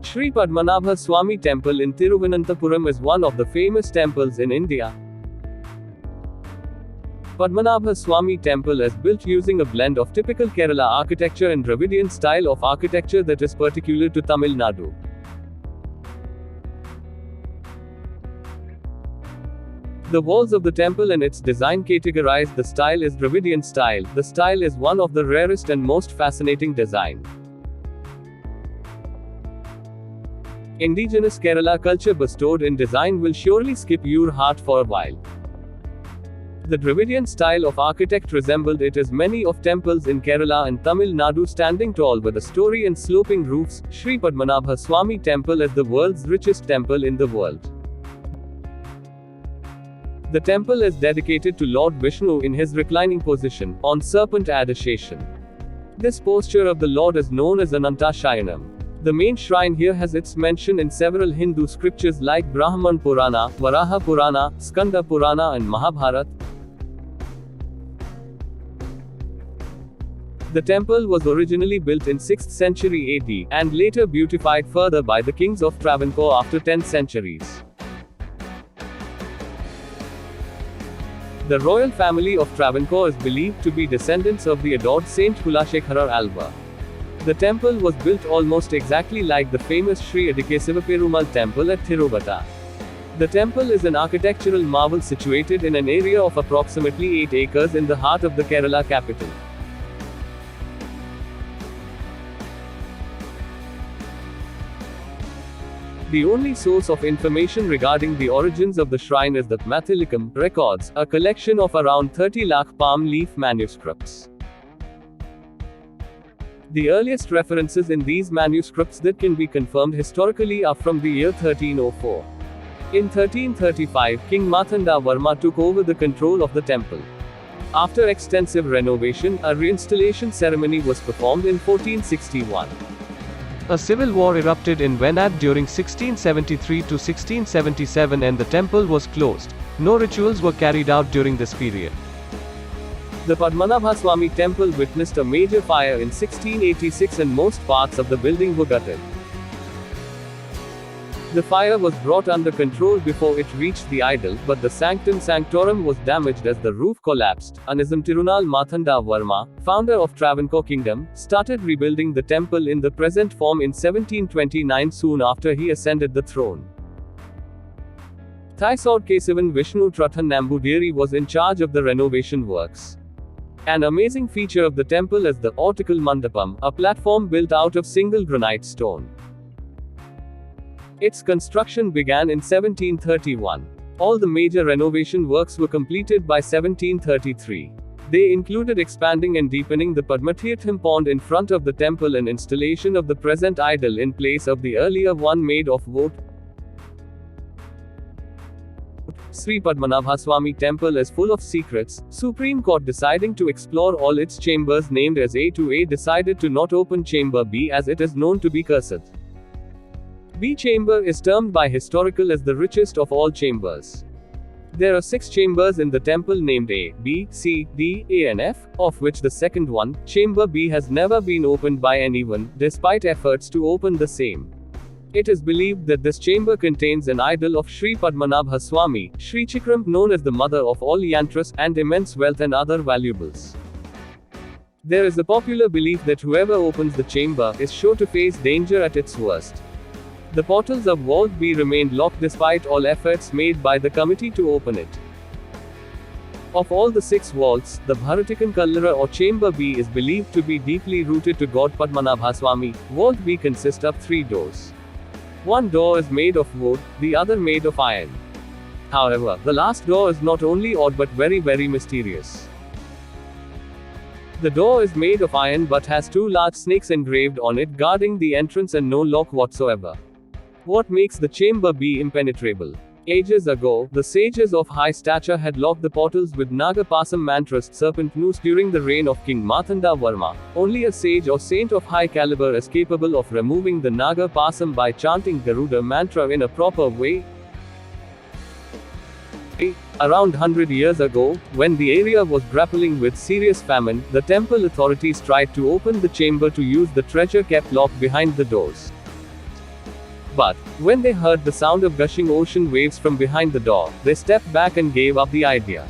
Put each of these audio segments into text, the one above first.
Shree Padmanabhaswamy Temple in Thiruvananthapuram is one of the famous temples in India. Padmanabhaswamy Temple is built using a blend of typical Kerala architecture and Dravidian style of architecture that is particular to Tamil Nadu. The walls of the temple and its design categorize the style as Dravidian style. The style is one of the rarest and most fascinating design. Indigenous Kerala culture bestowed in design will surely skip your heart for a while. The Dravidian style of architect resembled it as many of temples in Kerala and Tamil Nadu, standing tall with a story and sloping roofs. Shree Padmanabhaswamy Temple is the world's richest temple in the world. The temple is dedicated to Lord Vishnu in his reclining position, on serpent Adi Shesha. This posture of the Lord is known as Anantha Shayana. The main shrine here has its mention in several Hindu scriptures like Brahman Purana, Varaha Purana, Skanda Purana and Mahabharata. The temple was originally built in 6th century AD, and later beautified further by the kings of Travancore after 10 centuries. The royal family of Travancore is believed to be descendants of the adored Saint Kulashekharar Alva. The temple was built almost exactly like the famous Shree Padmanabhaswamy Temple at Thiruvata. The temple is an architectural marvel situated in an area of approximately 8 acres in the heart of the Kerala capital. The only source of information regarding the origins of the shrine is the Mathilikam records, a collection of around 30 lakh palm leaf manuscripts. The earliest references in these manuscripts that can be confirmed historically are from the year 1304. In 1335, King Marthanda Varma took over the control of the temple. After extensive renovation, a reinstallation ceremony was performed in 1461. A civil war erupted in Venad during 1673 to 1677 and the temple was closed. No rituals were carried out during this period. The Padmanabhaswamy Temple witnessed a major fire in 1686 and most parts of the building were gutted. The fire was brought under control before it reached the idol, but the sanctum sanctorum was damaged as the roof collapsed. Anizam Tirunal Marthanda Varma, founder of Travancore Kingdom, started rebuilding the temple in the present form in 1729, soon after he ascended the throne. Thaisod Kesavan Vishnu Truthan Nambudiri was in charge of the renovation works. An amazing feature of the temple is the Ortikal Mandapam, a platform built out of single granite stone. Its construction began in 1731. All the major renovation works were completed by 1733. They included expanding and deepening the Padmatirtham pond in front of the temple and installation of the present idol in place of the earlier one made of wood. Shree Padmanabhaswamy Temple is full of secrets. Supreme Court, deciding to explore all its chambers named as A to A, decided to not open chamber B as it is known to be cursed. B chamber is termed by historical as the richest of all chambers. There are 6 chambers in the temple named A, B, C, D, A and F, of which the second one, chamber B, has never been opened by anyone, despite efforts to open the same. It is believed that this chamber contains an idol of Shree Padmanabhaswamy, Shree Chikram, known as the mother of all yantras, and immense wealth and other valuables. There is a popular belief that whoever opens the chamber is sure to face danger at its worst. The portals of Vault B remained locked despite all efforts made by the committee to open it. Of all the 6 vaults, the Bharatikan Kallara or Chamber B is believed to be deeply rooted to God Padmanabhaswamy. Vault B consists of 3 doors. One door is made of wood, the other made of iron. However, the last door is not only odd but very mysterious. The door is made of iron but has 2 large snakes engraved on it guarding the entrance and no lock whatsoever. What makes the chamber B impenetrable? Ages ago, the sages of high stature had locked the portals with Naga Pasam mantras, serpent noose, during the reign of King Marthanda Varma. Only a sage or saint of high caliber is capable of removing the Naga Pasam by chanting Garuda mantra in a proper way. Around 100 years ago, when the area was grappling with serious famine, the temple authorities tried to open the chamber to use the treasure kept locked behind the doors. But, when they heard the sound of gushing ocean waves from behind the door, they stepped back and gave up the idea.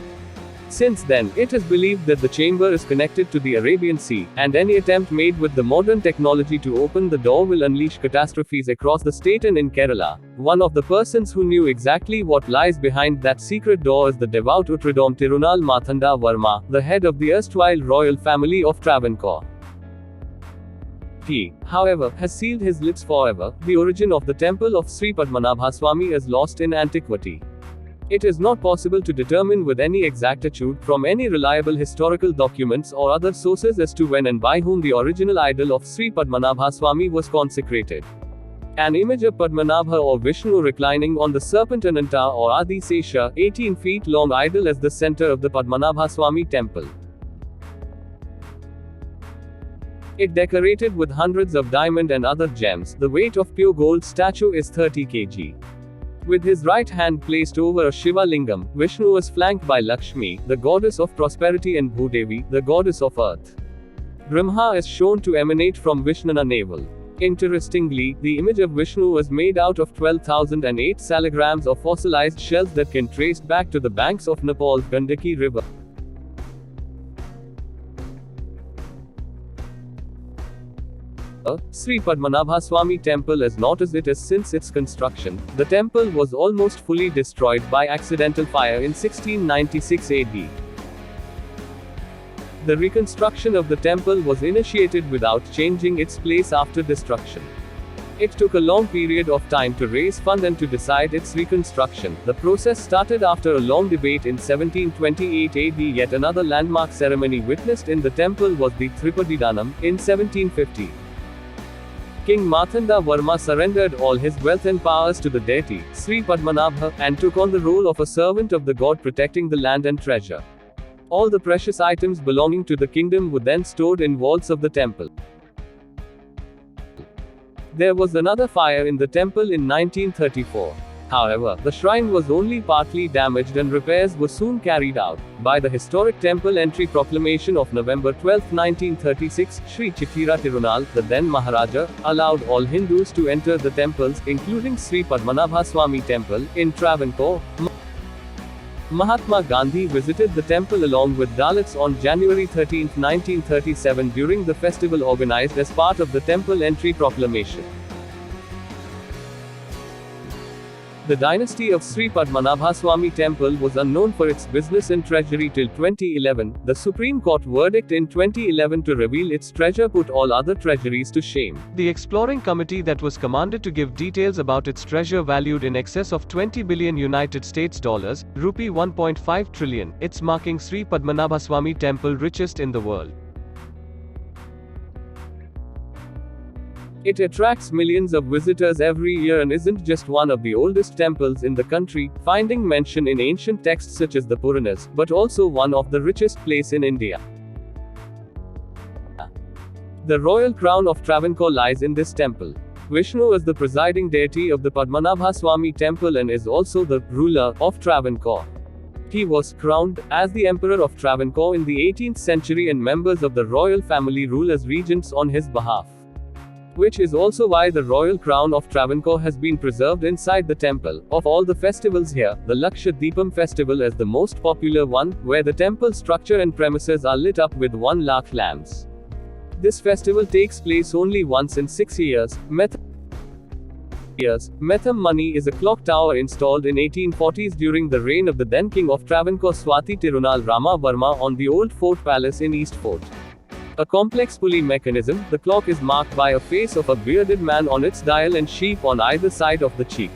Since then, it is believed that the chamber is connected to the Arabian Sea, and any attempt made with the modern technology to open the door will unleash catastrophes across the state and in Kerala. One of the persons who knew exactly what lies behind that secret door is the devout Uttradom Tirunal Mathanda Varma, the head of the erstwhile royal family of Travancore. He, however, has sealed his lips forever. The origin of the temple of Shree Padmanabhaswamy is lost in antiquity. It is not possible to determine with any exactitude from any reliable historical documents or other sources as to when and by whom the original idol of Shree Padmanabhaswamy was consecrated. An image of Padmanabha or Vishnu reclining on the serpent Anantha or Adi Shesha, 18 feet long idol as the center of the Padmanabhaswamy Temple. It decorated with hundreds of diamond and other gems. The weight of pure gold statue is 30 kg. With his right hand placed over a Shiva Lingam, Vishnu is flanked by Lakshmi, the goddess of prosperity, and Bhudevi, the goddess of earth. Brahma is shown to emanate from Vishnuna navel. Interestingly, the image of Vishnu was made out of 12,008 salograms of fossilized shells that can trace back to the banks of Nepal's Gandaki river. Shree Padmanabhaswamy Temple is not as it is since its construction. The temple was almost fully destroyed by accidental fire in 1696 AD. The reconstruction of the temple was initiated without changing its place after destruction. It took a long period of time to raise funds and to decide its reconstruction. The process started after a long debate in 1728 AD. Yet another landmark ceremony witnessed in the temple was the Thrippadidanam in 1750. King Mathanda Varma surrendered all his wealth and powers to the deity, Shree Padmanabha, and took on the role of a servant of the god protecting the land and treasure. All the precious items belonging to the kingdom were then stored in vaults of the temple. There was another fire in the temple in 1934. However, the shrine was only partly damaged and repairs were soon carried out. By the historic temple entry proclamation of November 12, 1936, Shri Chithira Tirunal, the then Maharaja, allowed all Hindus to enter the temples, including Shree Padmanabhaswamy Temple, in Travancore. Mahatma Gandhi visited the temple along with Dalits on January 13, 1937 during the festival organized as part of the temple entry proclamation. The dynasty of Shree Padmanabhaswamy Temple was unknown for its business and treasury till 2011. The Supreme Court verdict in 2011 to reveal its treasure put all other treasuries to shame. The exploring committee that was commanded to give details about its treasure valued in excess of 20 billion United States dollars, rupee 1.5 trillion, its marking Shree Padmanabhaswamy Temple richest in the world. It attracts millions of visitors every year and isn't just one of the oldest temples in the country, finding mention in ancient texts such as the Puranas, but also one of the richest place in India. The royal crown of Travancore lies in this temple. Vishnu is the presiding deity of the Padmanabhaswamy Temple and is also the ruler of Travancore. He was crowned as the Emperor of Travancore in the 18th century, and members of the royal family rule as regents on his behalf. Which is also why the royal crown of Travancore has been preserved inside the temple. Of all the festivals here, the Lakshadweepam festival is the most popular one, where the temple structure and premises are lit up with 1 lakh lamps. This festival takes place only once in 6 years. Metham Mani is a clock tower installed in 1840s during the reign of the then king of Travancore Swati Tirunal Rama Varma on the old fort palace in East Fort. A complex pulley mechanism, the clock is marked by a face of a bearded man on its dial and sheep on either side of the cheek.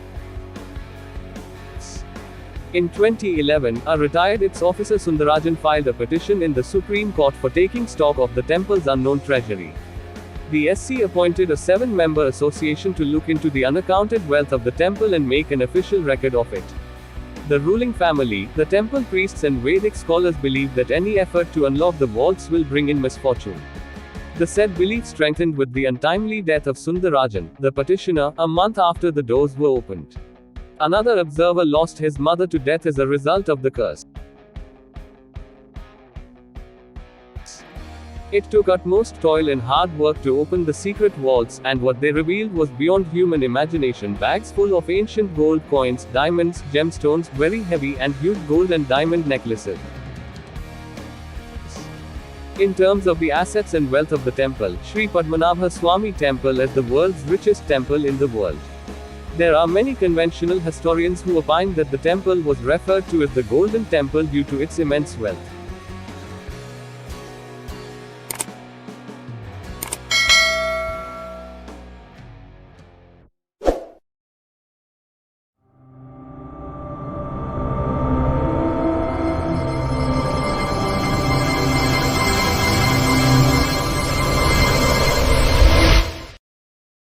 In 2011, a retired its officer Sundarajan filed a petition in the Supreme Court for taking stock of the temple's unknown treasury. The SC appointed a 7-member association to look into the unaccounted wealth of the temple and make an official record of it. The ruling family, the temple priests and Vedic scholars believe that any effort to unlock the vaults will bring in misfortune. The said belief strengthened with the untimely death of Sundarajan, the petitioner, a month after the doors were opened. Another observer lost his mother to death as a result of the curse. It took utmost toil and hard work to open the secret vaults, and what they revealed was beyond human imagination. Bags full of ancient gold coins, diamonds, gemstones, very heavy and huge gold and diamond necklaces. In terms of the assets and wealth of the temple, Shree Padmanabhaswamy Temple is the world's richest temple in the world. There are many conventional historians who opine that the temple was referred to as the Golden Temple due to its immense wealth.